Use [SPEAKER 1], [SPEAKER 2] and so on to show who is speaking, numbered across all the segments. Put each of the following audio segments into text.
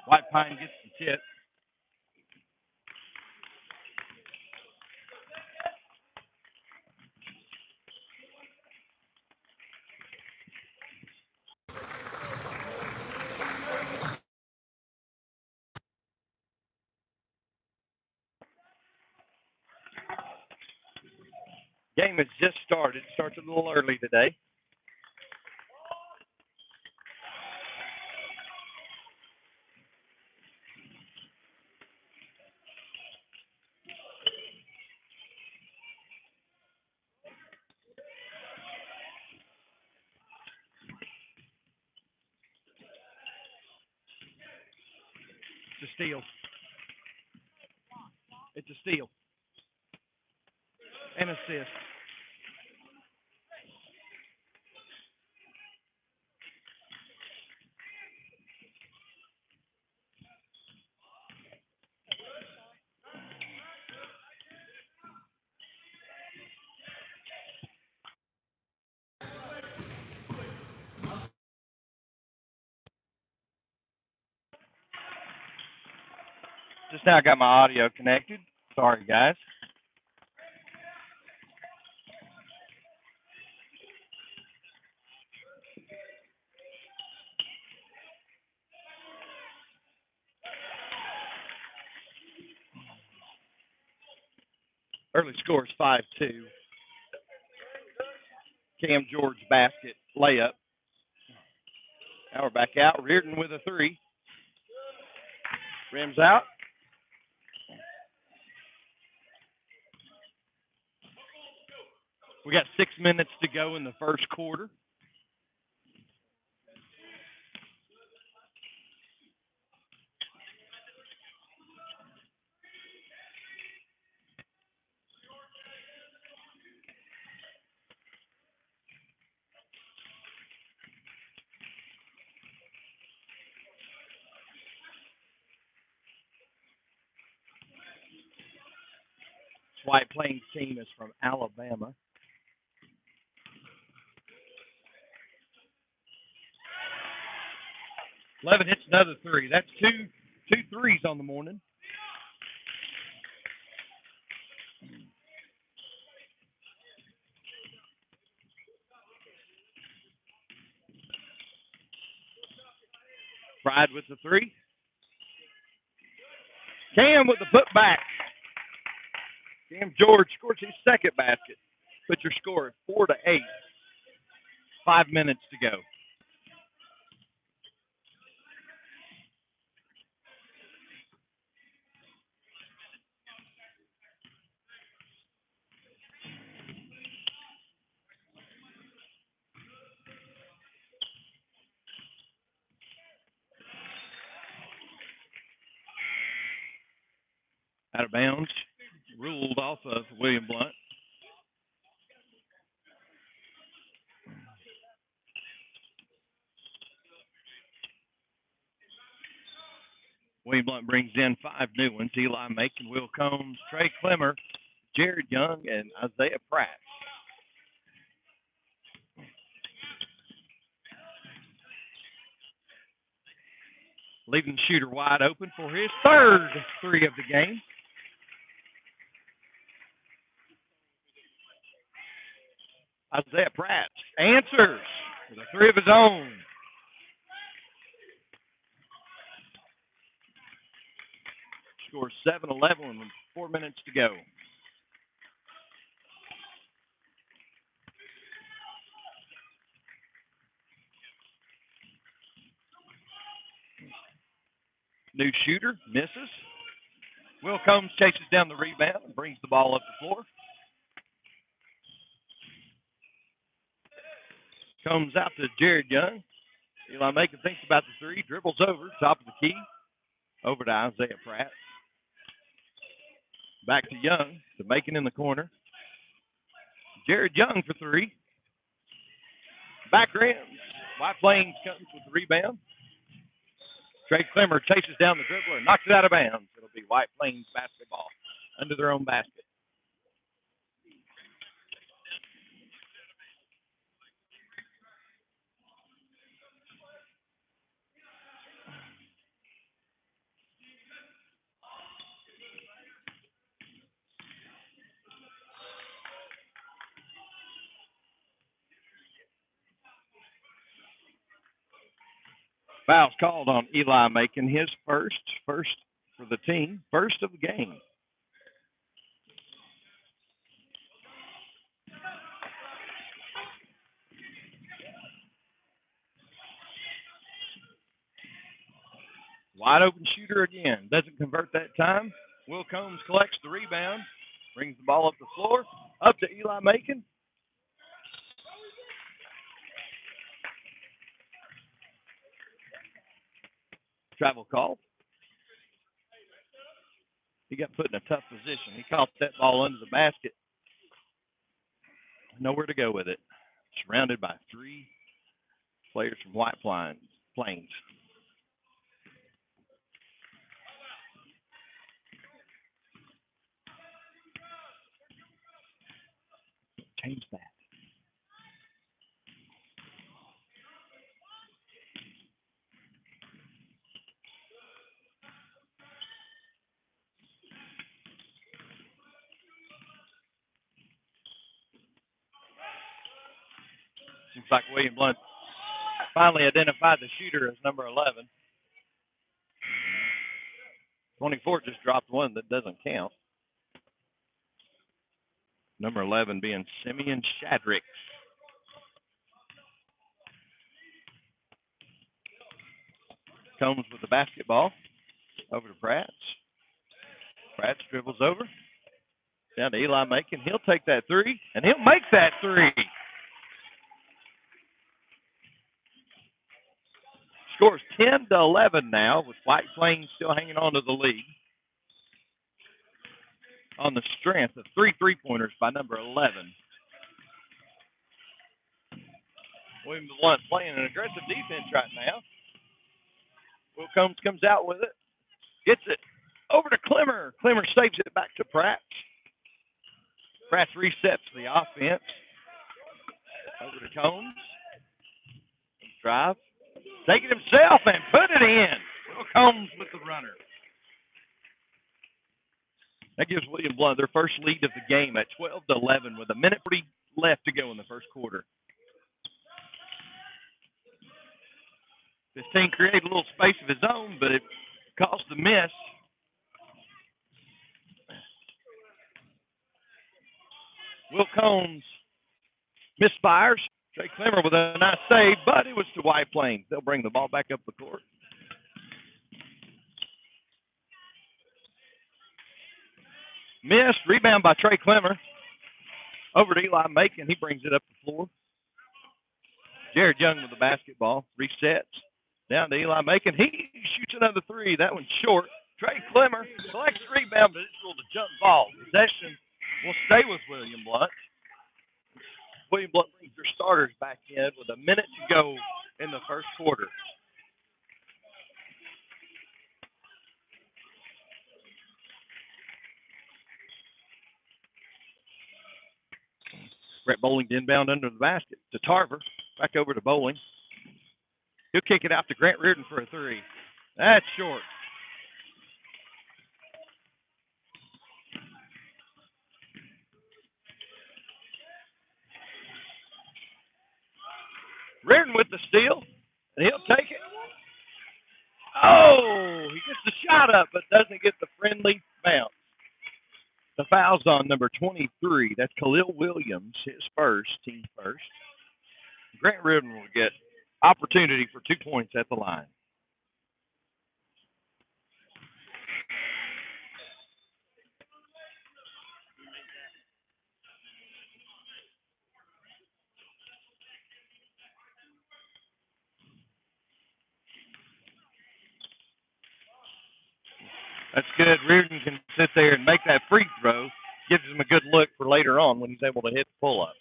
[SPEAKER 1] White Pine gets the tip. Game has just started. Starts a little early today. It's a steal. It's a steal. An assist. Just now I got my audio connected. Sorry, guys. Early score is 5-2. Cam George basket layup. Now we're back out. Reardon with a three. Rims out. We got 6 minutes to go in the first quarter. White Plains team is from Alabama. Levin hits another three. That's two threes on the morning. Pride with the three. Cam with the putback. Cam George scores his second basket. Put your score at 4-8. 5 minutes to go. Out of bounds. Ruled off of William Blount. William Blount brings in 5 new ones. Eli Macon, Will Combs, Trey Clemmer, Jared Young, and Isaiah Pratt. Leaving the shooter wide open for his third three of the game. Isaiah Pratt answers with a three of his own. Scores 7-11 with 4 minutes to go. New shooter misses. Will Combs chases down the rebound and brings the ball up the floor. Comes out to Jared Young. Eli Macon thinks about the three, dribbles over, top of the key, over to Isaiah Pratt. Back to Young, to Macon in the corner. Jared Young for three. Back rims. White Plains comes with the rebound. Trey Clemmer chases down the dribbler and knocks it out of bounds. It'll be White Plains basketball under their own basket. Foul's called on Eli Macon, his first for the team, first of the game. Wide open shooter again. Doesn't convert that time. Will Combs collects the rebound, brings the ball up the floor, up to Eli Macon. Travel call. He got put in a tough position. He caught that ball under the basket. Nowhere to go with it. Surrounded by three players from White Plains. Change that. Seems like William Blount finally identified the shooter as number 11. 24 just dropped one that doesn't count. Number 11 being Simeon Shadrick. Combs with the basketball. Over to Pratt. Pratt dribbles over. Down to Eli Macon. He'll take that three, and he'll make that three. Scores 10-11 now, with White Plains still hanging on to the lead. On the strength of 3 3-pointers by number 11. William Blount playing an aggressive defense right now. Will Combs comes out with it. Gets it over to Clemmer. Clemmer saves it back to Pratt. Pratt resets the offense. Over to Combs. Drive. Take it himself and put it in. Will Combs with the runner. That gives William Blount their first lead of the game at 12-11 with a minute 40 left to go in the first quarter. 15 created a little space of his own, but it caused the miss. Will Combs misfires. Trey Clemmer with a nice save, but it was to White Plains. They'll bring the ball back up the court. Missed. Rebound by Trey Clemmer. Over to Eli Macon. He brings it up the floor. Jared Young with the basketball. Resets. Down to Eli Macon. He shoots another three. That one's short. Trey Clemmer collects the rebound, but it's ruled a jump ball. Possession will stay with William Blount. William Blount brings their starters back in with a minute to go in the first quarter. Brett Bowling inbound under the basket to Tarver. Back over to Bowling. He'll kick it out to Grant Reardon for a three. That's short. the steal, and he'll take it. Oh, he gets the shot up, but doesn't get the friendly bounce. The foul's on number 23. That's Khalil Williams, his first, team first. Grant Riordan will get opportunity for 2 points at the line. That's good. Riordan can sit there and make that free throw. Gives him a good look for later on when he's able to hit the pull-up.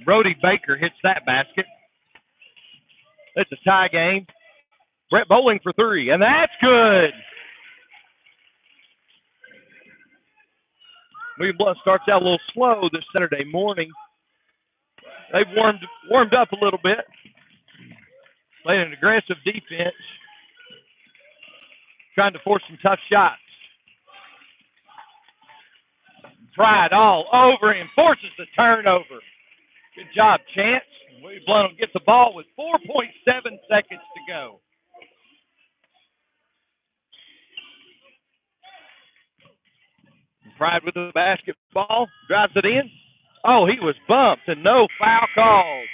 [SPEAKER 1] Brody Baker hits that basket. It's a tie game. Brett Bowling for three, and that's good. William Blount starts out a little slow this Saturday morning. They've warmed up a little bit. Playing an aggressive defense. Trying to force some tough shots. Pride all over him. Forces the turnover. Good job, Chance. William Blount will get the ball with 4.7 seconds to go. Pride with the basketball. Drives it in. Oh, he was bumped and no foul called.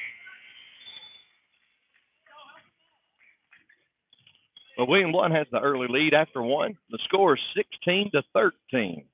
[SPEAKER 1] But William Blount has the early lead after one. The score is 16-13.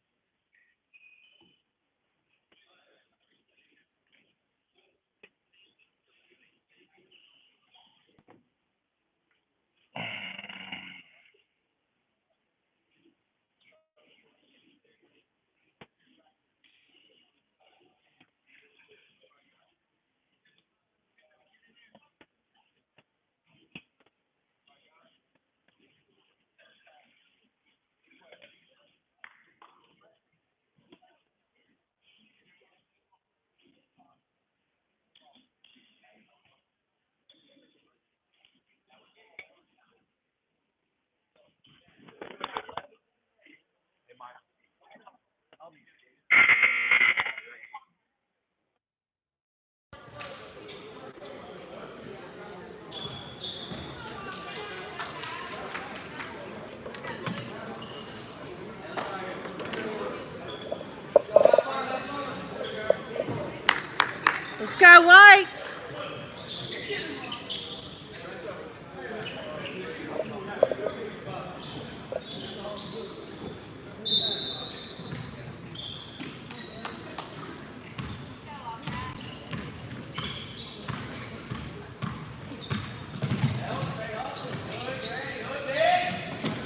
[SPEAKER 2] Let's go, White.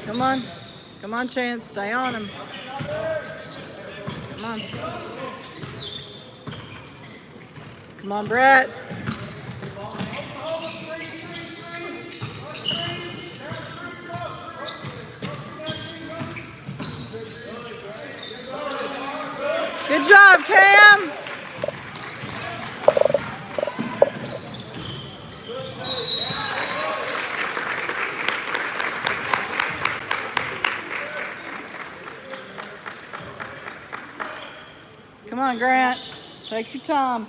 [SPEAKER 2] Come on. Come on, Chance. Stay on him. Come on. Come on, Brett. Good job, Cam. Come on, Grant. Take your time.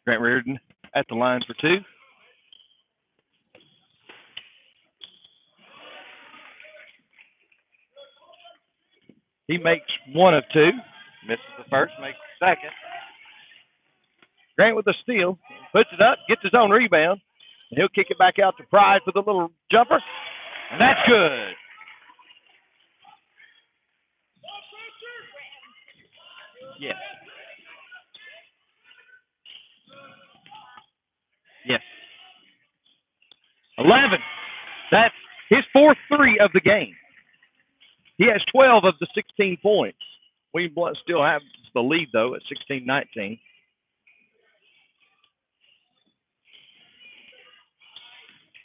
[SPEAKER 1] Grant Riordan at the line for two. He makes one of two. Misses the first, makes the second. Grant with a steal. Puts it up, gets his own rebound. And he'll kick it back out to Pride for the little jumper. And that's good. Yes. Yes. 11. That's his fourth three of the game. He has 12 of the 16 points. William Blount still has the lead, though, at 16-19.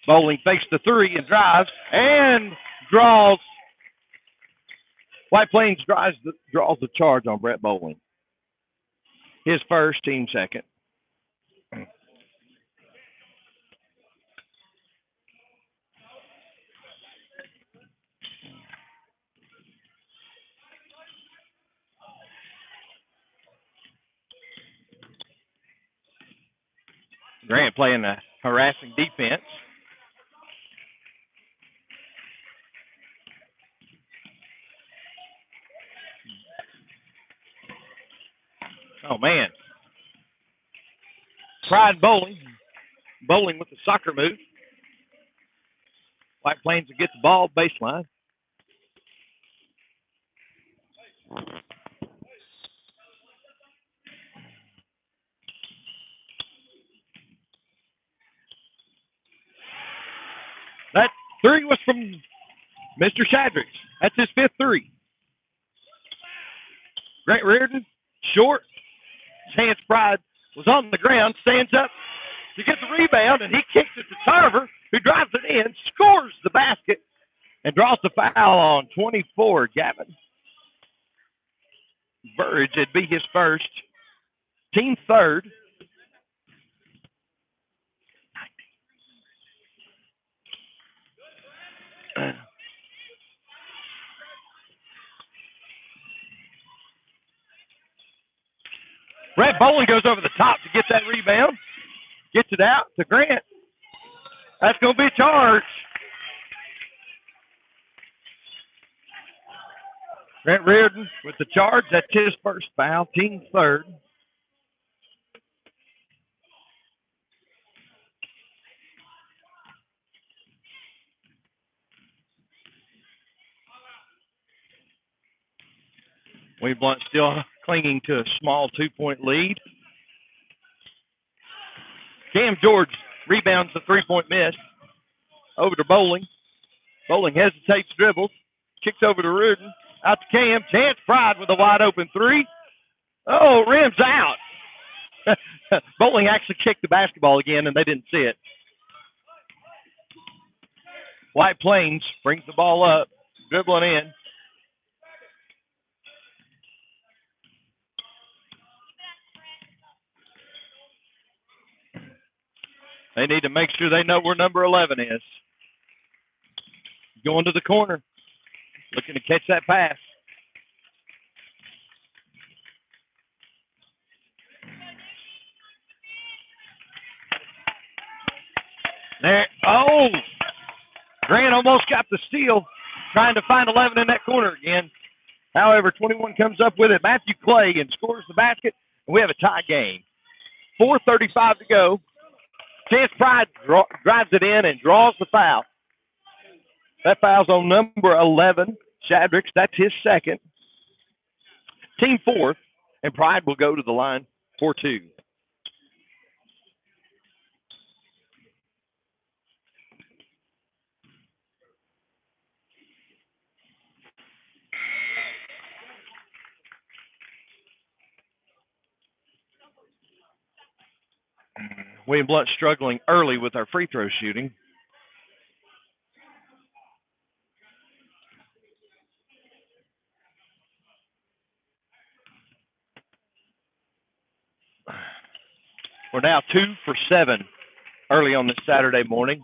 [SPEAKER 1] Bowling fakes the three and drives and draws White Plains draws the charge on Brett Bowling. His first, team second. Grant playing a harassing defense. Oh, man. Pride Bowling. Bowling with the soccer move. White Plains will get the ball baseline. That three was from Mr. Shadricks. That's his fifth three. Grant Reardon, short. Chance Pride was on the ground, stands up to get the rebound, and he kicks it to Tarver, who drives it in, scores the basket, and draws the foul on 24, Gavin Burridge. It'd be his first, team third. Brett Bowling goes over the top to get that rebound. Gets it out to Grant. That's going to be a charge. Grant Reardon with the charge. That's his first foul. Team third. Wayne Blount still clinging to a small 2-point lead. Cam George rebounds the 3-point miss. Over to Bowling. Bowling hesitates, dribbles. Kicks over to Reardon. Out to Cam. Chance Pride with a wide open three. Oh, rims out. Bowling actually kicked the basketball again, and they didn't see it. White Plains brings the ball up, dribbling in. They need to make sure they know where number 11 is. Going to the corner, looking to catch that pass. There, oh! Grant almost got the steal, trying to find 11 in that corner again. However, 21 comes up with it. Matthew Clay and scores the basket, and we have a tie game. 4:35 to go. Chance Pride drives it in and draws the foul. That foul's on number 11, Shadricks. That's his second. Team fourth, and Pride will go to the line for two. William Blount struggling early with our free throw shooting. We're now 2 for 7 early on this Saturday morning.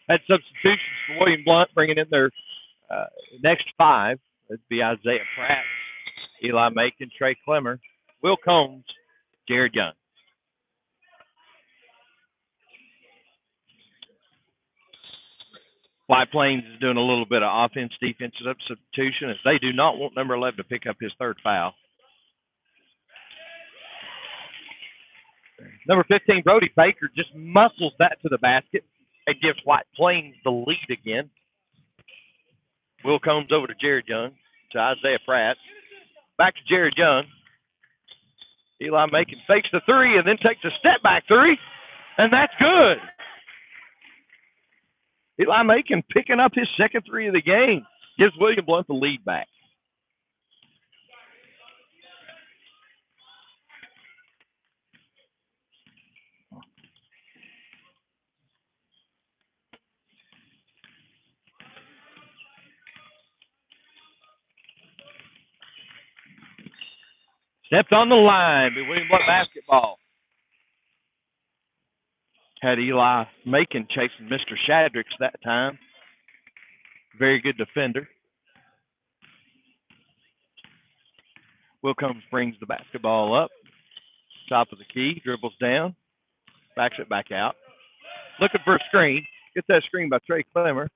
[SPEAKER 1] Had substitutions for William Blount, bringing in their next 5. That'd be Isaiah Pratt, Eli Macon, Trey Clemmer, Will Combs, Jared Young. White Plains is doing a little bit of offense, defense substitution, as they do not want number 11 to pick up his third foul. Number 15, Brody Baker, just muscles that to the basket. It gives White Plains the lead again. Will Combs over to Jared Young, to Isaiah Pratt. Back to Jared Young. Eli Macon fakes the three and then takes a step back three, and that's good. Eli Macon picking up his second three of the game. Gives William Blount the lead back. Stepped on the line, but William Blount basketball. Had Eli Macon chasing Mr. Shadricks that time. Very good defender. Will Combs brings the basketball up. Top of the key, dribbles down, backs it back out. Looking for a screen. Gets that screen by Trey Clemmer.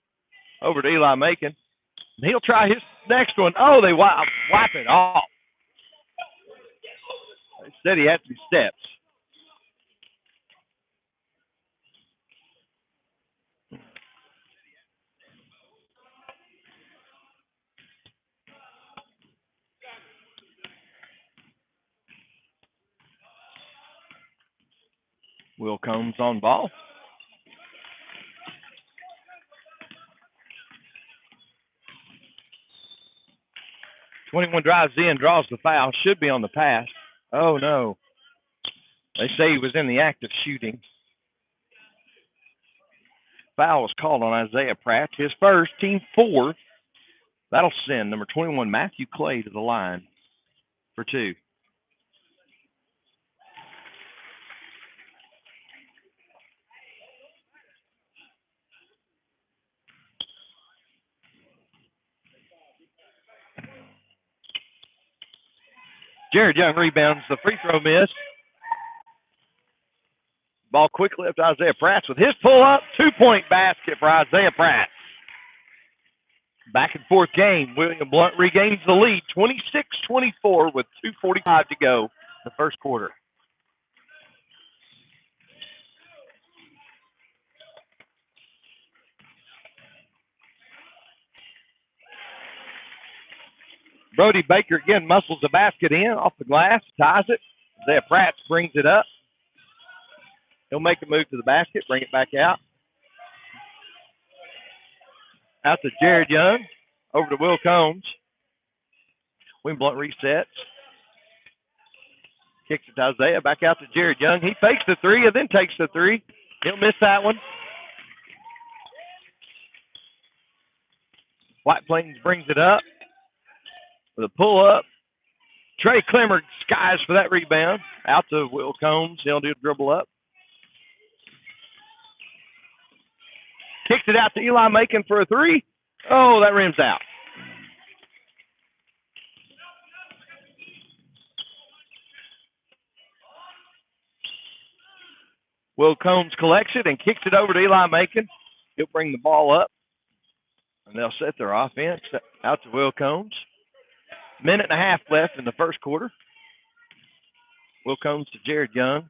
[SPEAKER 1] Over to Eli Macon. He'll try his next one. Oh, they wipe it off. They said he had to be steps. Will Combs on ball. .21 drives in, draws the foul. Should be on the pass. Oh, no. They say he was in the act of shooting. Foul was called on Isaiah Pratt. His first, team fourth. That'll send number 21, Matthew Clay, to the line for two. Jared Young rebounds the free throw miss. Ball quickly up to Isaiah Pratt with his pull-up. Two-point basket for Isaiah Pratt. Back and forth game. William Blount regains the lead, 26-24 with 2:45 to go in the first quarter. Brody Baker again muscles the basket in off the glass, ties it. Isaiah Pratt brings it up. He'll make a move to the basket, bring it back out. Out to Jared Young. Over to Will Combs. William Blount resets. Kicks it to Isaiah. Back out to Jared Young. He fakes the three and then takes the three. He'll miss that one. White Plains brings it up with a pull-up. Trey Clemmer skies for that rebound. Out to Will Combs. He'll do a dribble up. Kicks it out to Eli Macon for a three. Oh, that rims out. Will Combs collects it and kicks it over to Eli Macon. He'll bring the ball up, and they'll set their offense out to Will Combs. Minute and a half left in the first quarter. Will Combs to Jared Young.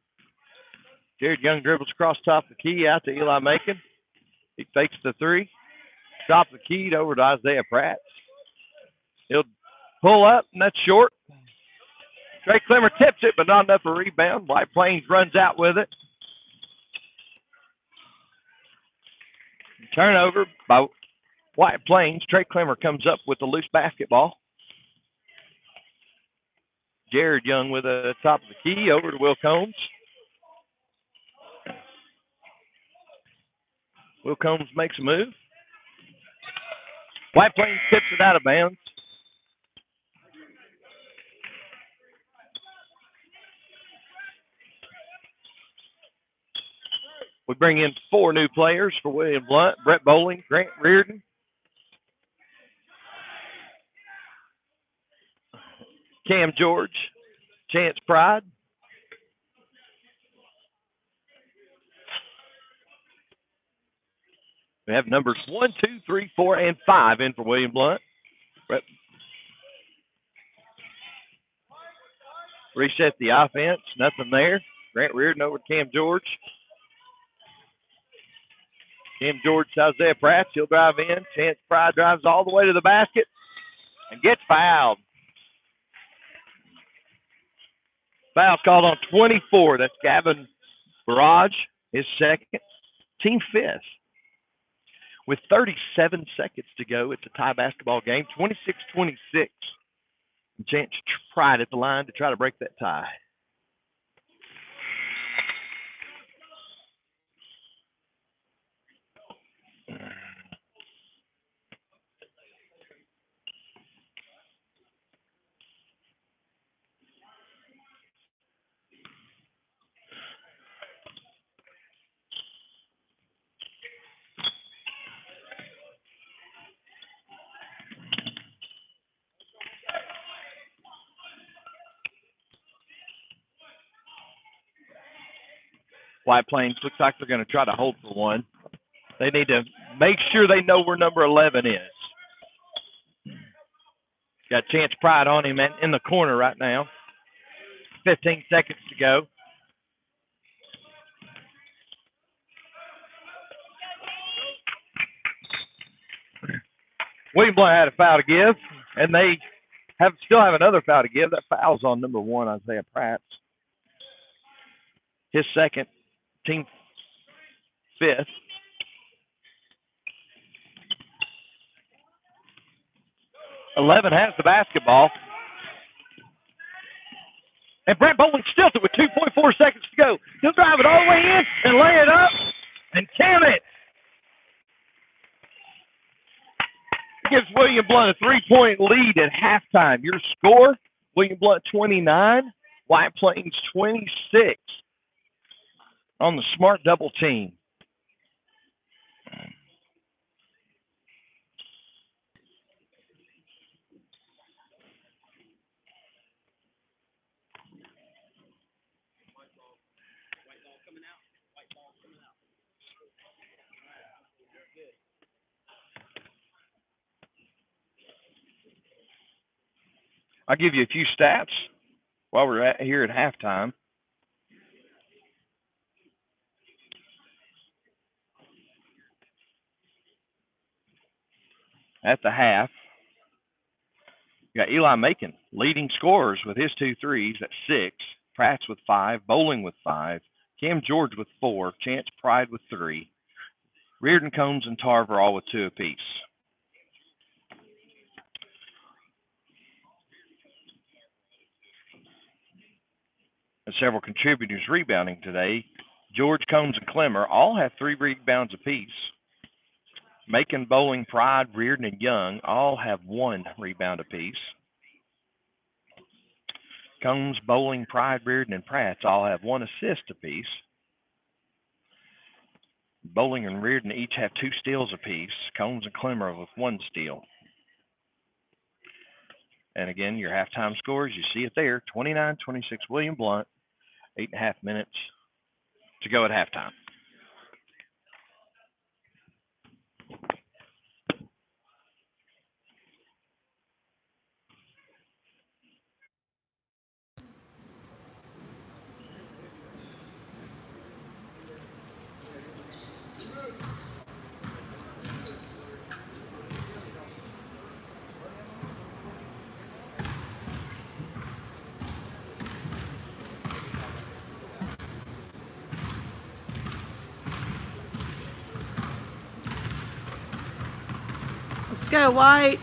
[SPEAKER 1] Jared Young dribbles across top of the key out to Eli Macon. He fakes the three. Top of the key over to Isaiah Pratt. He'll pull up, and that's short. Trey Clemmer tips it, but not enough for a rebound. White Plains runs out with it. Turnover by White Plains. Trey Clemmer comes up with the loose basketball. Jared Young with the top of the key over to Will Combs. Will Combs makes a move. White Plains tips it out of bounds. We bring in four new players for William Blount. Brett Bowling, Grant Reardon, Cam George, Chance Pride. We have numbers 1, 2, 3, 4, and 5 in for William Blount. Brett. Reset the offense. Nothing there. Grant Reardon over to Cam George. Cam George to Isaiah Pratt. He'll drive in. Chance Pride drives all the way to the basket and gets fouled. Foul's called on 24. That's Gavin Barrage, his second, team fifth. With 37 seconds to go, it's a tie basketball game, 26-26. Chance Pride at the line to try to break that tie. White Plains looks like they're going to try to hold for one. They need to make sure they know where number 11 is. Got Chance Pride on him in the corner right now. 15 seconds to go. William Blount had a foul to give, and they still have another foul to give. That foul's on number 1, Isaiah Pratt. His second, team fifth. Eleven has the basketball. And Brent Bowling stills it with 2.4 seconds to go. He'll drive it all the way in and lay it up and count it. Gives William Blount a 3-point lead at halftime. Your score, William Blount 29, White Plains 26 on the smart double team. I'll give you a few stats while we're here at halftime. At the half, you got Eli Macon leading scorers with his 2 threes at 6, Pratt's with 5, Bowling with 5, Cam George with 4, Chance Pride with 3, Reardon, Combs, and Tarver all with 2 apiece. And several contributors rebounding today. George, Combs, and Clemmer all have 3 rebounds apiece. Macon, Bowling, Pride, Reardon, and Young all have 1 rebound apiece. Combs, Bowling, Pride, Reardon, and Pratt all have 1 assist apiece. Bowling and Reardon each have 2 steals apiece. Combs and Clemmer with 1 steal. And again, your halftime scores, you see it there, 29-26 William Blount, 8.5 minutes to go at halftime.
[SPEAKER 2] Let's go, White.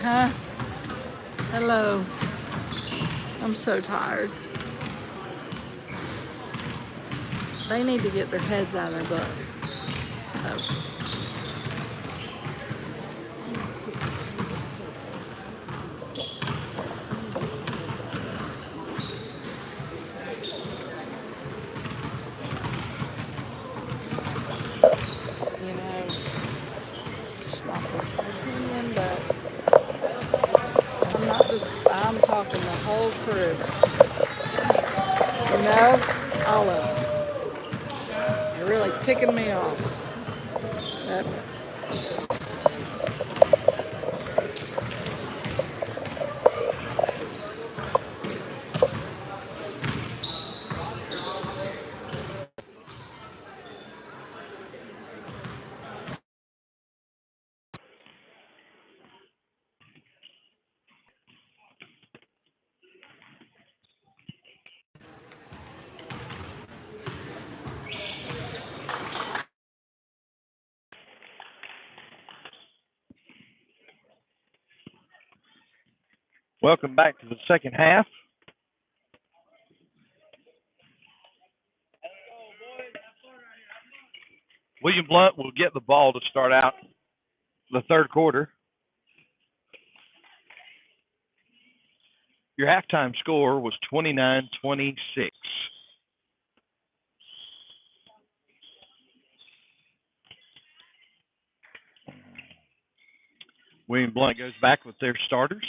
[SPEAKER 2] Huh? Hello. I'm so tired. They need to get their heads out of their butts. Oh. You know, it's my personal opinion, but I'm talking the whole crew. You know, all of them. They're really ticking me off. Yep.
[SPEAKER 1] Welcome back to the second half. William Blount will get the ball to start out the third quarter. Your halftime score was 29-26. William Blount goes back with their starters.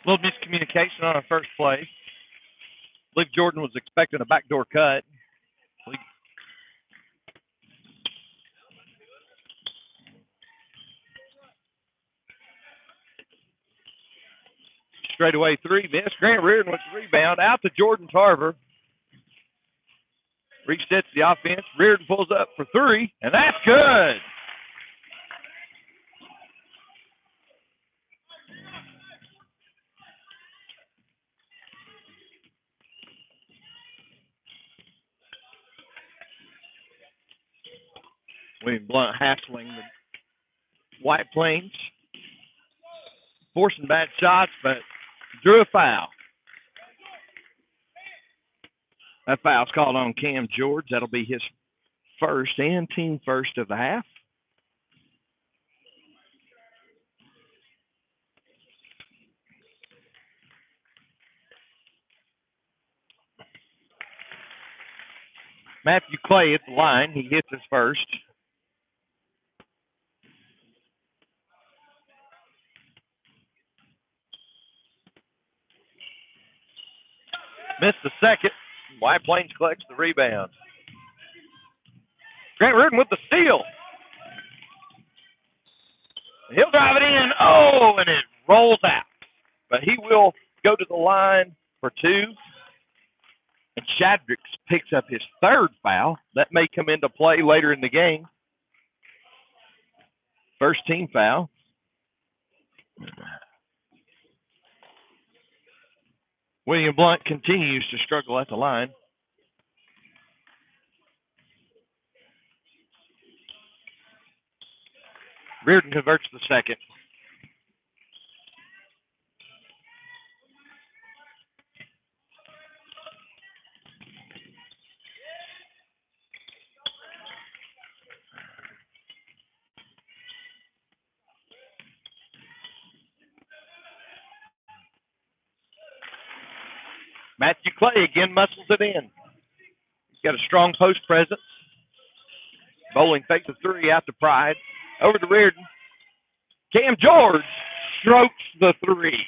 [SPEAKER 1] A little miscommunication on our first play. I believe Jordan was expecting a backdoor cut. Straightaway three missed. Grant Reardon with the rebound. Out to Jordan Tarver. Resets the offense. Reardon pulls up for three, and that's good. William Blount hassling the White Plains. Forcing bad shots, but drew a foul. That foul's called on Cam George. That'll be his first and team first of the half. Matthew Clay at the line. He hits his first. Missed the second. White Plains collects the rebound. Grant Reardon with the steal. He'll drive it in. Oh, and it rolls out. But he will go to the line for two. And Shaddricks picks up his third foul. That may come into play later in the game. First team foul. William Blount continues to struggle at the line. Reardon converts the second. Matthew Clay again muscles it in. He's got a strong post presence. Bowling fakes a three out to Pride. Over to Reardon. Cam George strokes the three.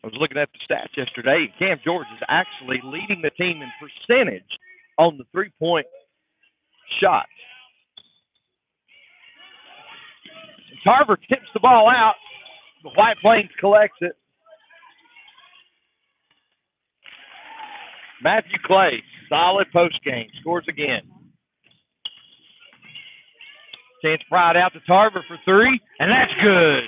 [SPEAKER 1] I was looking at the stats yesterday. Cam George is actually leading the team in percentage on the three-point shot. Tarver tips the ball out. The White Plains collects it. Matthew Clay, solid post game, scores again. Chance Pride out to Tarver for three, and that's good.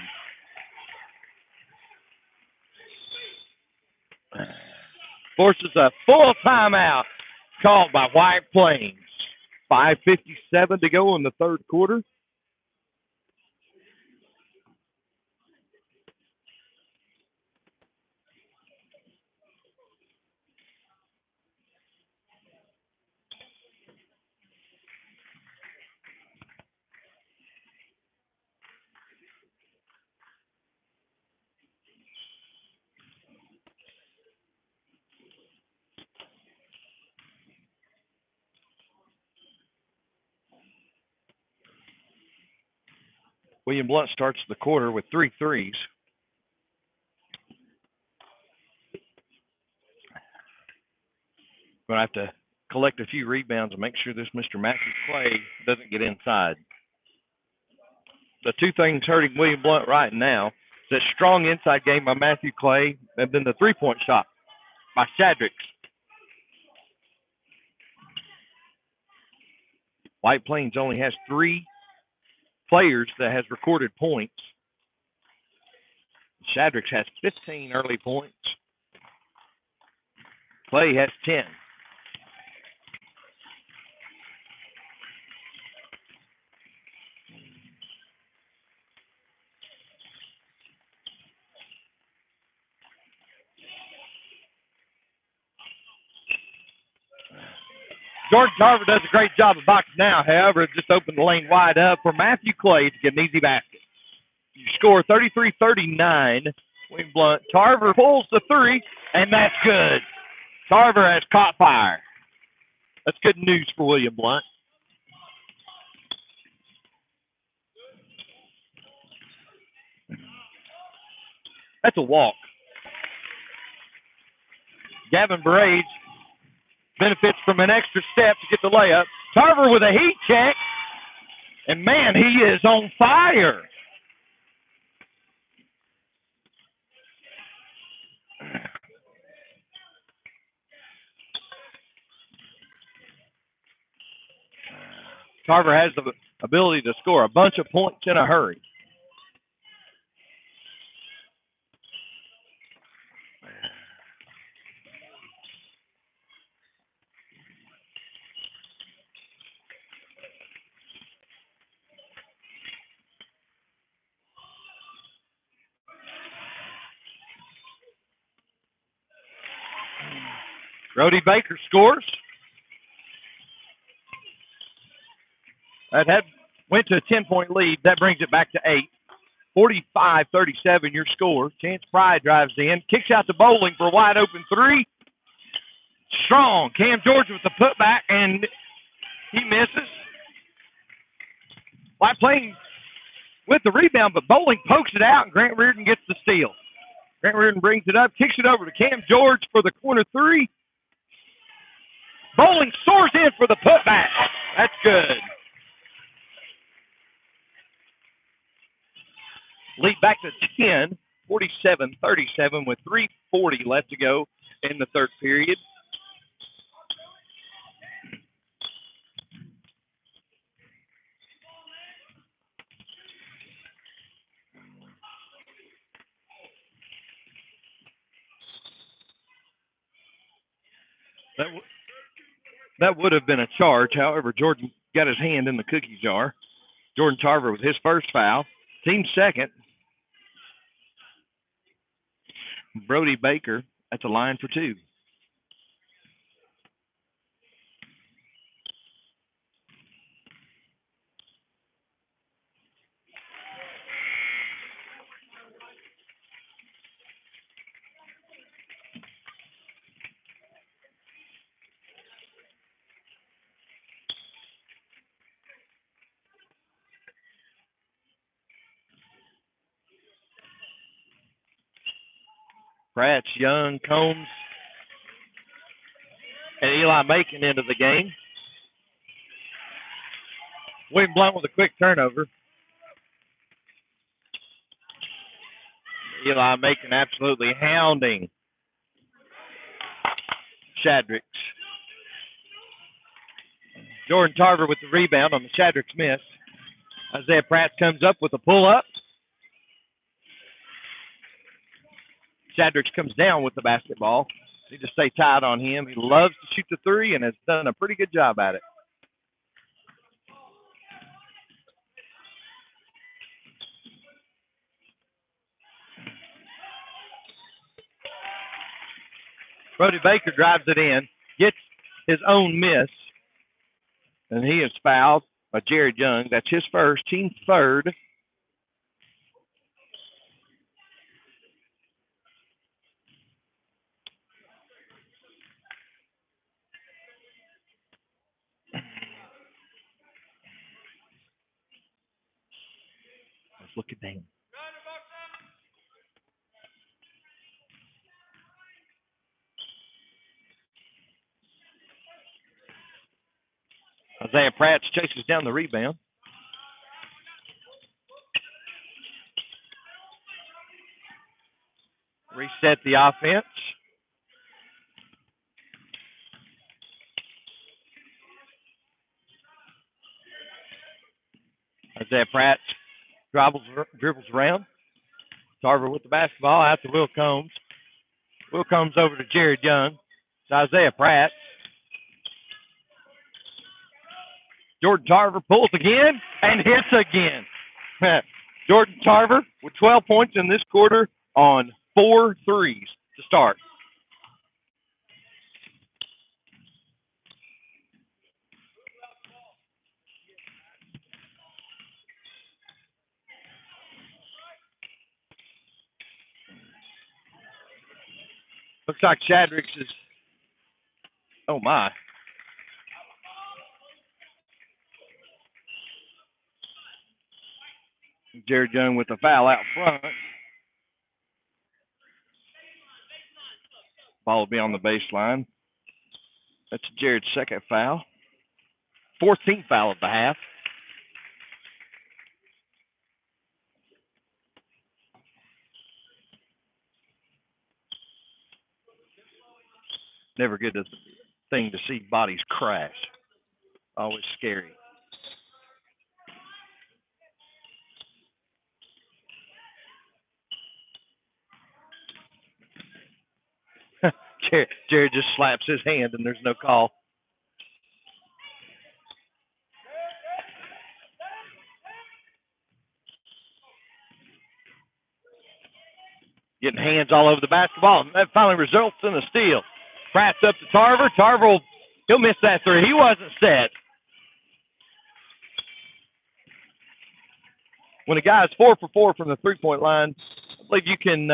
[SPEAKER 1] Forces a full timeout called by White Plains. 5:57 to go in the third quarter. William Blount starts the quarter with 3 threes. Going to have to collect a few rebounds and make sure this Mr. Matthew Clay doesn't get inside. The two things hurting William Blount right now is that strong inside game by Matthew Clay and then the three-point shot by Shadricks. White Plains only has 3 players that has recorded points. Shadricks has 15 early points. Clay has 10. Jordan Tarver does a great job of boxing now. However, it just opened the lane wide up for Matthew Clay to get an easy basket. You score 33-39. William Blount. Tarver pulls the three, and that's good. Tarver has caught fire. That's good news for William Blount. That's a walk. Gavin Brage benefits from an extra step to get the layup. Tarver with a heat check. And, man, he is on fire. Tarver has the ability to score a bunch of points in a hurry. Brody Baker scores. That went to a 10-point lead. That brings it back to 8. 45-37, your score. Chance Pride drives in, kicks out to Bowling for a wide open three. Strong. Cam George with the putback, and he misses. White Plains with the rebound, but Bowling pokes it out, and Grant Reardon gets the steal. Grant Reardon brings it up, kicks it over to Cam George for the corner three. Bowling soars in for the putback. That's good. Lead back to 10, 47-37 with 3:40 left to go in the third period. That would have been a charge. However, Jordan got his hand in the cookie jar. Jordan Tarver with his first foul. Team second. Brody Baker at the line for 2. Pratt, Young, Combs, and Eli Macon into the game. William Blount with a quick turnover. Eli Macon absolutely hounding Shadricks. Jordan Tarver with the rebound on the Shadricks miss. Isaiah Pratt comes up with a pull-up. Shadricks comes down with the basketball. Need to stay tight on him. He loves to shoot the three and has done a pretty good job at it. Brody Baker drives it in, gets his own miss, and he is fouled by Jared Young. That's his first, team's third. Let's look at that. Isaiah Pratt chases down the rebound. Reset the offense. Isaiah Pratt dribbles around. Tarver with the basketball out to Will Combs. Will Combs over to Jared Young. To Isaiah Pratt. Jordan Tarver pulls again and hits again. Jordan Tarver with 12 points in this quarter on 4 threes to start. Looks like Shadricks is, oh my. Jared Young with a foul out front. Ball will be on the baseline. That's Jared's second foul. 14th foul of the half. Never good thing to see bodies crash. Always scary. Jared just slaps his hand and there's no call. Getting hands all over the basketball. And that finally results in a steal. Pratt's up to Tarver. Tarver, he'll miss that three. He wasn't set. When a guy is 4 for 4 from the three-point line, I believe you can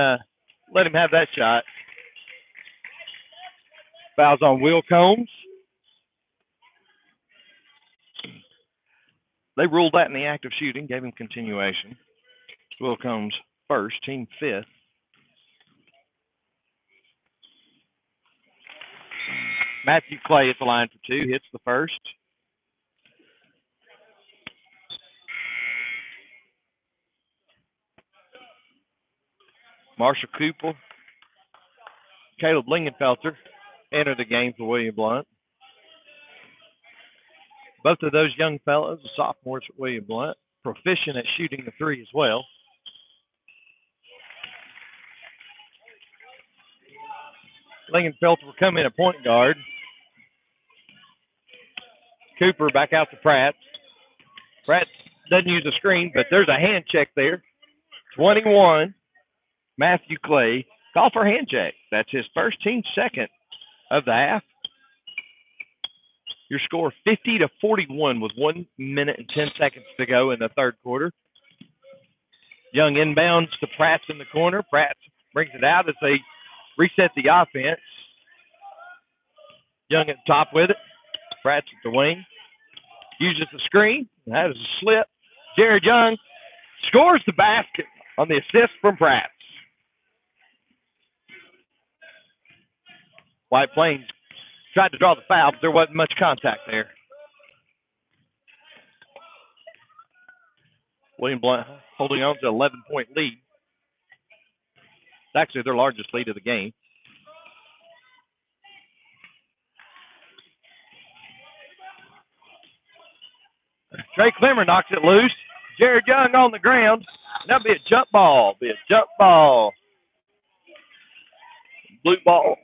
[SPEAKER 1] let him have that shot. Fouls on Will Combs. They ruled that in the act of shooting, gave him continuation. Will Combs first, team fifth. Matthew Clay at the line for two, hits the first. Marshall Cooper, Caleb Lingenfelter enter the game for William Blount. Both of those young fellows, the sophomores at William Blount, proficient at shooting the three as well. Lingenfelter will come in at point guard. Cooper back out to Pratt. Pratt doesn't use a screen, but there's a hand check there. 21, Matthew Clay. Call for hand check. That's his first, team second of the half. Your score 50-41 with 1 minute and 10 seconds to go in the third quarter. Young inbounds to Pratt in the corner. Pratt brings it out as they reset the offense. Young at the top with it. Pratt's at the wing. Uses the screen. That is a slip. Jared Young scores the basket on the assist from Pratt. White Plains tried to draw the foul, but there wasn't much contact there. William Blount holding on to an 11-point lead. It's actually their largest lead of the game. Trey Clemmer knocks it loose. Jared Young on the ground. That'll be a jump ball. Blue ball.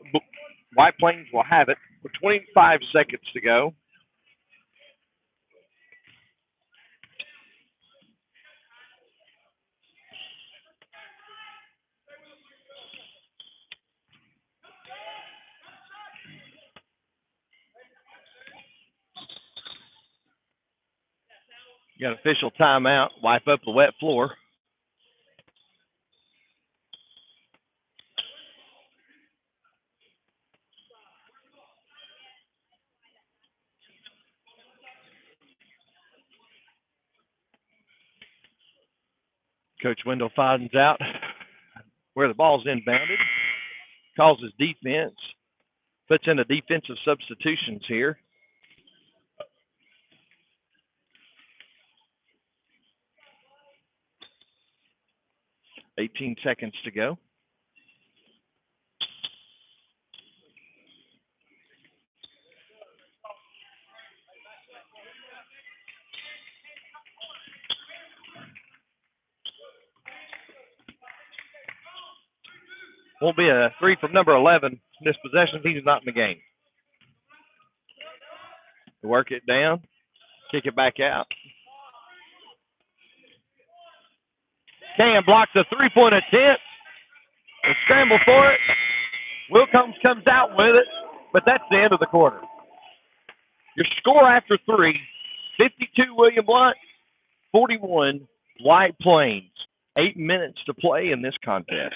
[SPEAKER 1] White Plains will have it with 25 seconds to go. Got official timeout. Wipe up the wet floor. Coach Wendell finds out where the ball's inbounded, calls his defense, puts in the defensive substitutions here. $18 seconds to go. Won't be a three from number 11 in this possession. He's not in the game. Work it down, kick it back out. Cam blocks a three-point attempt. They scramble for it. Wilcombs comes out with it, but that's the end of the quarter. Your score after three, 52 William Blount, 41 White Plains. 8 minutes to play in this contest.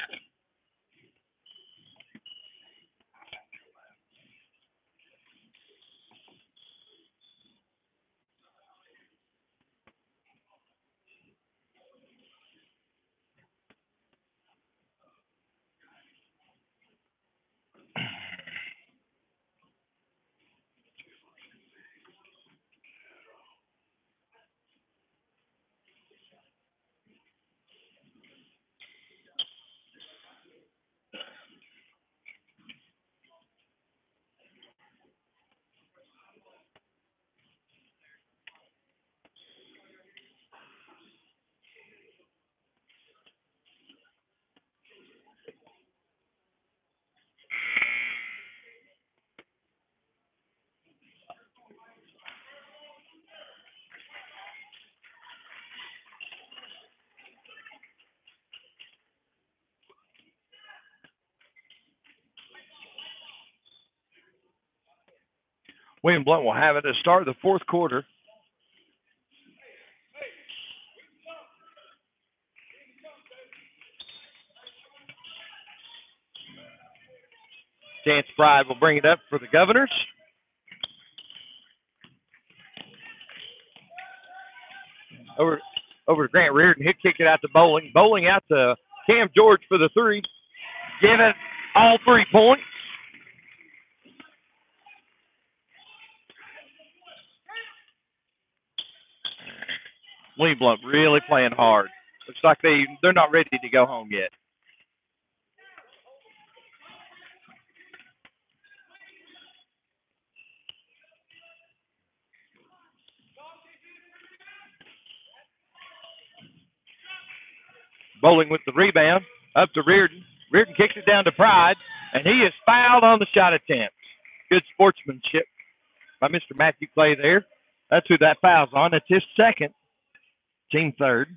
[SPEAKER 1] William Blount will have it to start the fourth quarter. Chance Pride will bring it up for the Governors. Over to Grant Reardon. He'll kick it out to Bowling. Bowling out to Cam George for the three. Give it all 3 points. William Blount really playing hard. Looks like they're not ready to go home yet. Bowling with the rebound. Up to Reardon. Reardon kicks it down to Pride, and he is fouled on the shot attempt. Good sportsmanship by Mr. Matthew Clay there. That's who that foul's on. That's his second. Team third.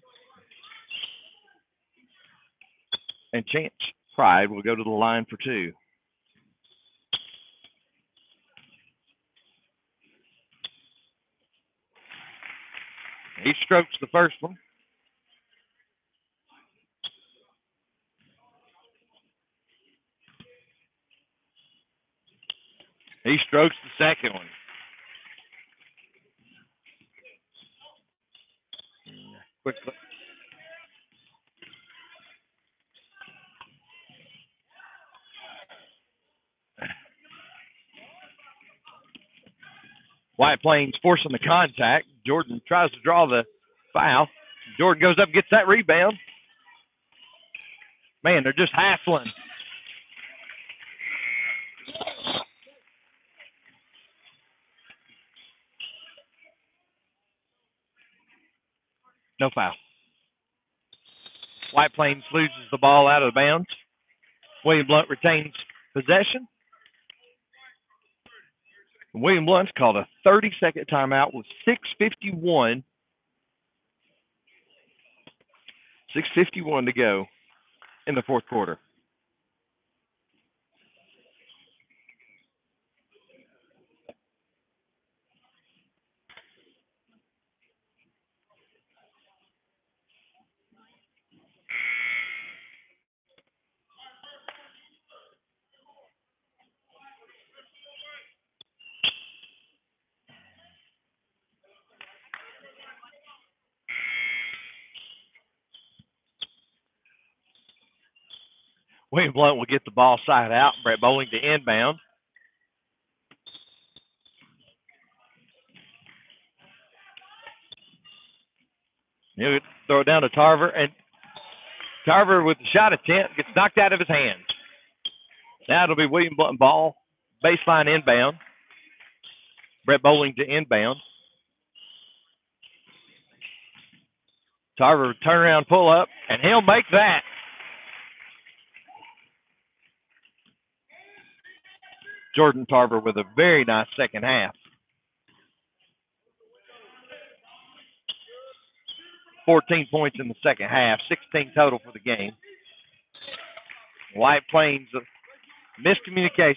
[SPEAKER 1] And Chance Pride will go to the line for two. He strokes the first one. He strokes the second one. Quickly. White Plains forcing the contact. Jordan tries to draw the foul. Jordan goes up and gets that rebound. Man, they're just hassling. No foul. White Plains loses the ball out of bounds. William Blount retains possession. William Blount's called a 30-second timeout with 6:51 to go in the fourth quarter. William Blount will get the ball side out. Brett Bowling to inbound. He'll throw it down to Tarver, and Tarver with the shot attempt gets knocked out of his hands. Now it'll be William Blount ball, baseline inbound. Brett Bowling to inbound. Tarver turnaround pull up, and he'll make that. Jordan Tarver with a very nice second half. 14 points in the second half, 16 total for the game. White Plains, miscommunication.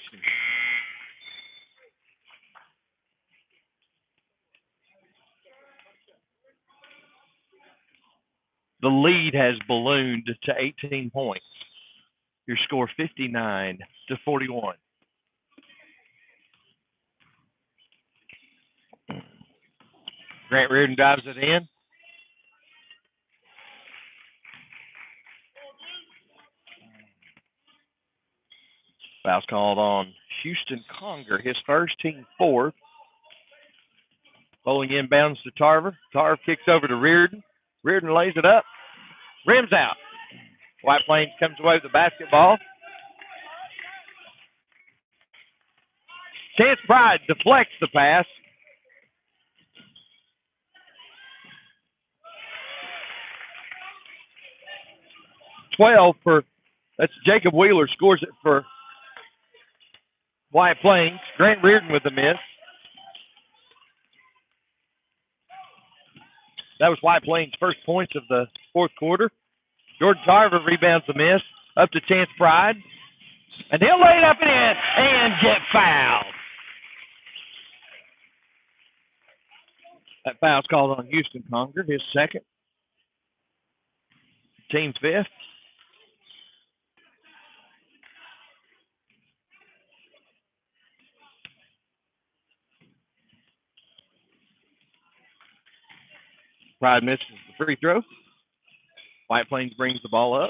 [SPEAKER 1] The lead has ballooned to 18 points. Your score 59-41. Grant Reardon drives it in. Foul's called on Houston Conger, his first, team fourth. Bowling inbounds to Tarver. Tarver kicks over to Reardon. Reardon lays it up. Rims out. White Plains comes away with the basketball. Chance Pride deflects the pass. That's Jacob Wheeler scores it for White Plains. Grant Reardon with the miss. That was White Plains' first points of the fourth quarter. Jordan Tarver rebounds the miss. Up to Chance Pride. And he'll lay it up and in and get fouled. That foul's called on Houston Conger, his second. Team fifth. Pride misses the free throw. White Plains brings the ball up.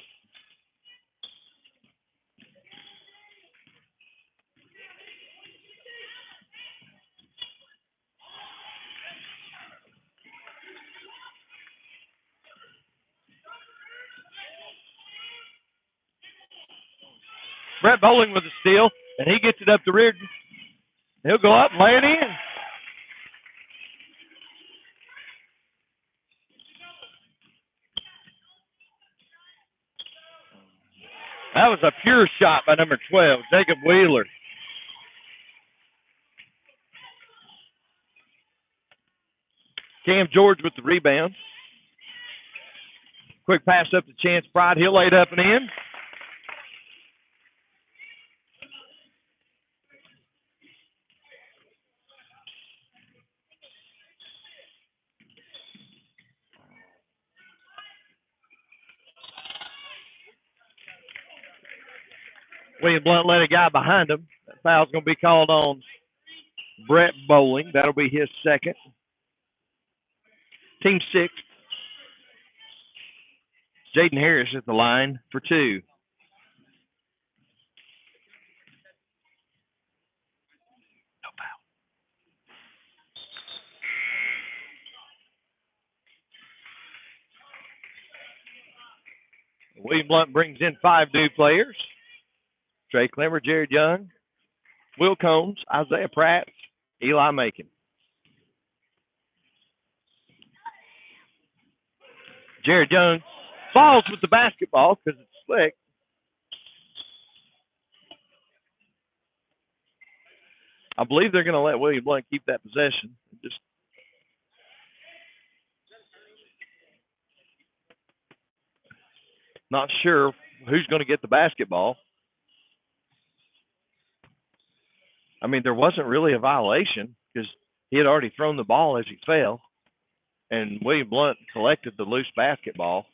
[SPEAKER 1] Brett Bowling with the steal, and he gets it up to Reardon. He'll go up and lay it in. That was a pure shot by number 12, Jacob Wheeler. Cam George with the rebound. Quick pass up to Chance Pride. He'll lay it up and in. William Blount let a guy behind him. That foul's going to be called on Brett Bowling. That'll be his second. Team six. Jaden Harris at the line for two. No foul. William Blount brings in 5 new players. Trey Clemmer, Jared Young, Will Combs, Isaiah Pratt, Eli Macon. Jared Young falls with the basketball because it's slick. I believe they're going to let William Blount keep that possession. Just not sure who's going to get the basketball. I mean, there wasn't really a violation because he had already thrown the ball as he fell, and William Blount collected the loose basketball.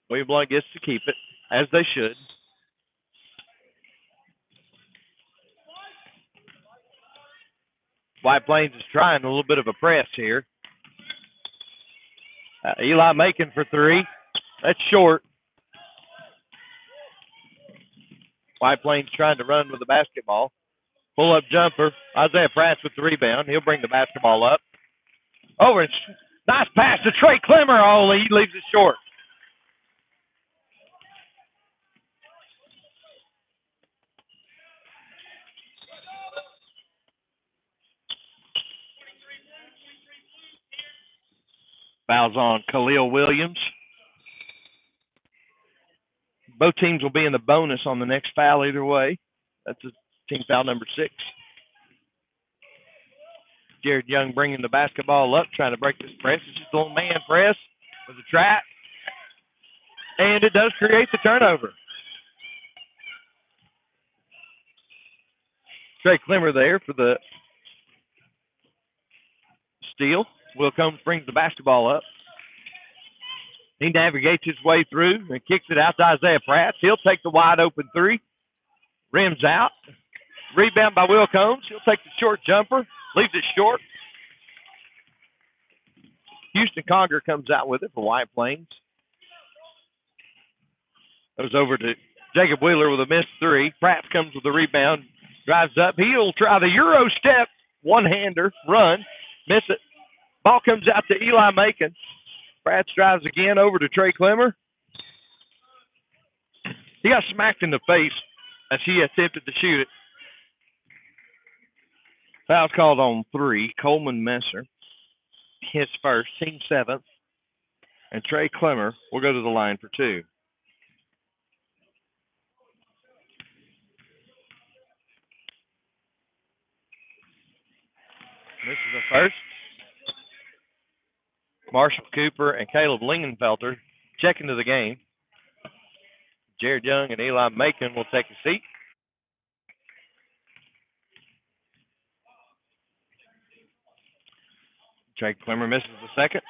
[SPEAKER 1] William Blount gets to keep it, as they should. White Plains is trying a little bit of a press here. Eli Macon for three. That's short. White Plains trying to run with the basketball. Pull-up jumper. Isaiah Pratt with the rebound. He'll bring the basketball up. Over. Nice pass to Trey Clemmer. Oh, he leaves it short. Fouls on Khalil Williams. Both teams will be in the bonus on the next foul either way. That's team foul number 6. Jared Young bringing the basketball up, trying to break this press. It's just a little man press with a trap. And it does create the turnover. Trey Clemmer there for the steal. Will Combs brings the basketball up. He navigates his way through and kicks it out to Isaiah Pratt. He'll take the wide open three. Rims out. Rebound by Will Combs. He'll take the short jumper. Leaves it short. Houston Conger comes out with it for White Plains. Goes over to Jacob Wheeler with a missed three. Pratt comes with the rebound. Drives up. He'll try the Euro step. One-hander. Run. Miss it. Ball comes out to Eli Macon. Pratt drives again over to Trey Clemmer. He got smacked in the face as he attempted to shoot it. Foul called on 3. Coleman Messer, his first, team 7th. And Trey Clemmer will go to the line for 2. This is the first. Marshall Cooper and Caleb Lingenfelter check into the game. Jared Young and Eli Macon will take a seat. Trey Clemmer misses the second.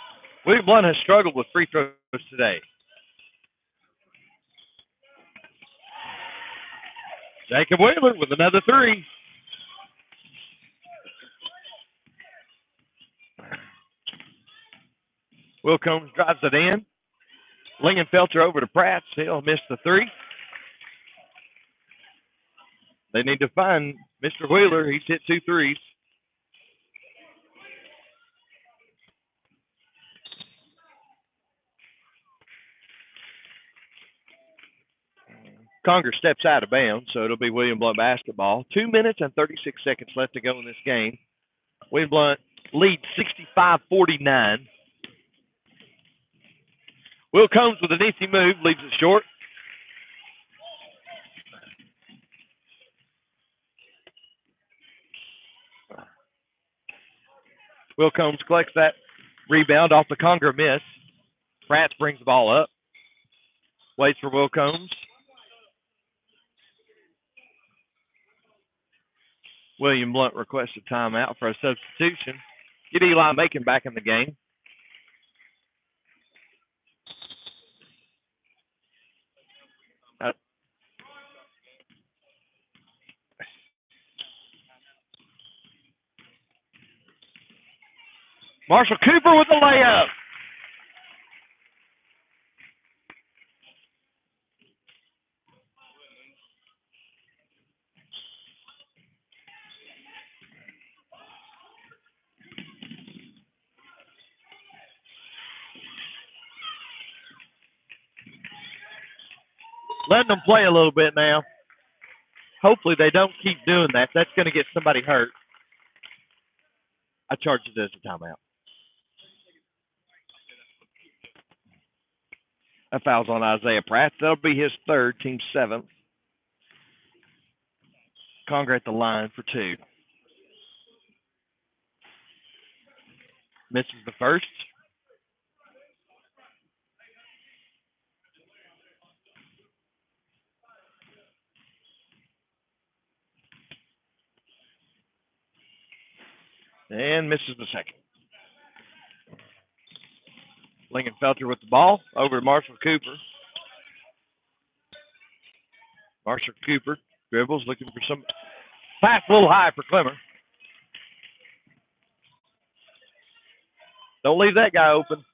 [SPEAKER 1] William Blount has struggled with free throws today. Jacob Wheeler with another 3. Will Combs drives it in. Lingenfelter over to Pratt. He'll miss the 3. They need to find Mr. Wheeler. He's hit 2 threes. Conger steps out of bounds, so it'll be William Blount basketball. 2 minutes and 36 seconds left to go in this game. William Blount leads 65-49. Will Combs with an easy move, leaves it short. Will Combs collects that rebound off the Conger miss. Pratt brings the ball up. Waits for Will Combs. William Blount requests a timeout for a substitution. Get Eli Macon back in the game. Marshall Cooper with the layup. letting them play a little bit now. Hopefully they don't keep doing that. That's going to get somebody hurt. I charge it as a timeout. That foul's on Isaiah Pratt. That'll be his third, team seventh. Conger at the line for two. Misses the first. And misses the second. Lingenfelter with the ball. Over to Marshall Cooper. Marshall Cooper dribbles, looking for some pass a little high for Clemmer. Don't leave that guy open.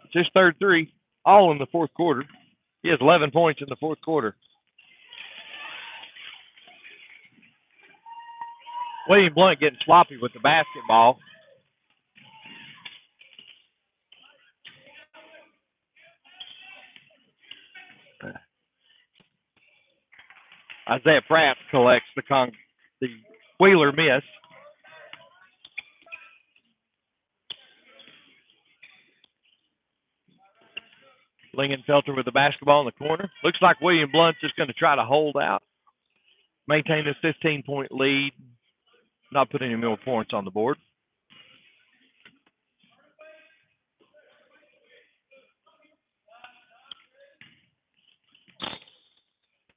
[SPEAKER 1] It's his third three, all in the fourth quarter. He has 11 points in the fourth quarter. William Blount getting sloppy with the basketball. Isaiah Pratt collects the Wheeler miss. Lingenfelter with the basketball in the corner. Looks like William Blount's just going to try to hold out, maintain this 15-point lead, not put any more points on the board.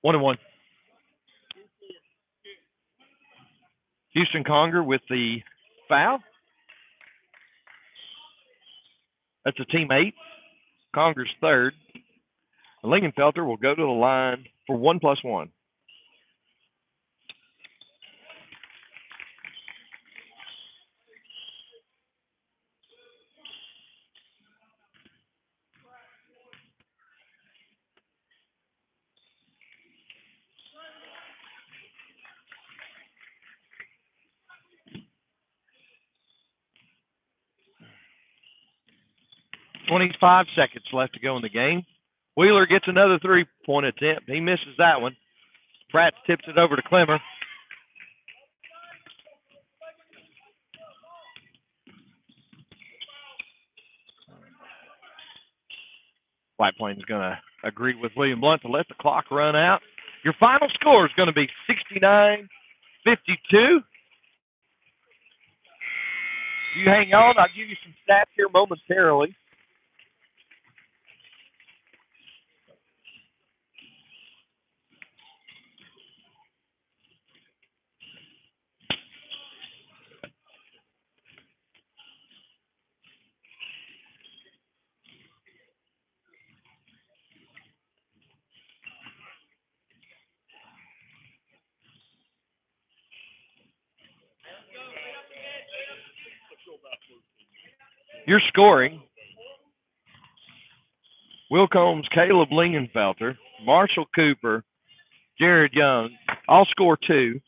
[SPEAKER 1] One and one. Houston Conger with the foul. That's a team 8. Conger's third. Lingenfelter will go to the line for 1+1. .25 seconds left to go in the game. Wheeler gets another three-point attempt. He misses that one. Pratt tips it over to Clemmer. White Plains going to agree with William Blount to let the clock run out. Your final score is going to be 69-52. You hang on. I'll give you some stats here momentarily. Your scoring: Will Combs, Caleb Lingenfelter, Marshall Cooper, Jared Young, all score 2.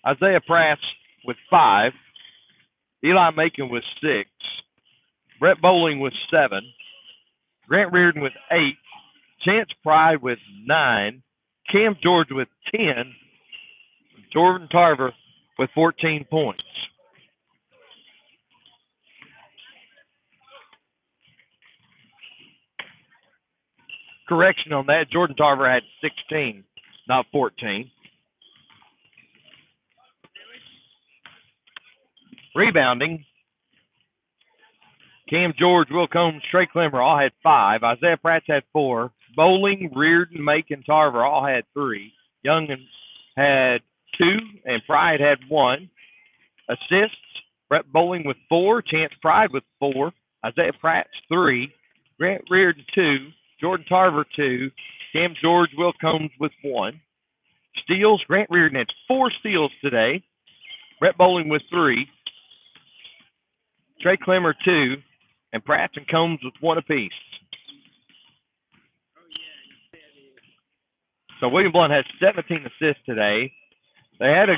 [SPEAKER 1] Isaiah Pratt with 5. Eli Macon with 6. Brett Bowling with 7. Grant Reardon with 8. Chance Pride with 9. Cam George with 10. Jordan Tarver with 14 points. Correction on that, Jordan Tarver had 16, not 14. Rebounding: Cam George, Will Combs, Trey Clemmer all had 5. Isaiah Pratt had 4. Bowling, Reardon, Macon, Tarver all had 3. Young had 2, and Pride had 1. Assists: Brett Bowling with 4, Chance Pride with 4, Isaiah Pratt's 3, Grant Reardon 2, Jordan Tarver 2, Cam George, Will Combs with 1. Steals: Grant Reardon had 4 steals today. Brett Bowling with 3. Trey Clemmer 2, and Pratt and Combs with 1 apiece. So William Blount has 17 assists today. They had a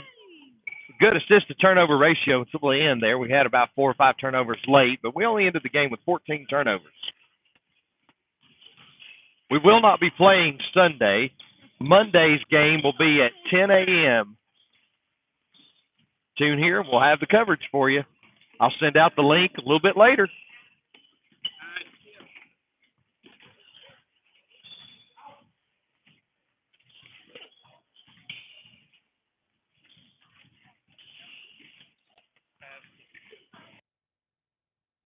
[SPEAKER 1] good assist to turnover ratio until the end there. We had about 4 or 5 turnovers late, but we only ended the game with 14 turnovers. We will not be playing Sunday. Monday's game will be at 10 a.m. Tune here. We'll have the coverage for you. I'll send out the link a little bit later.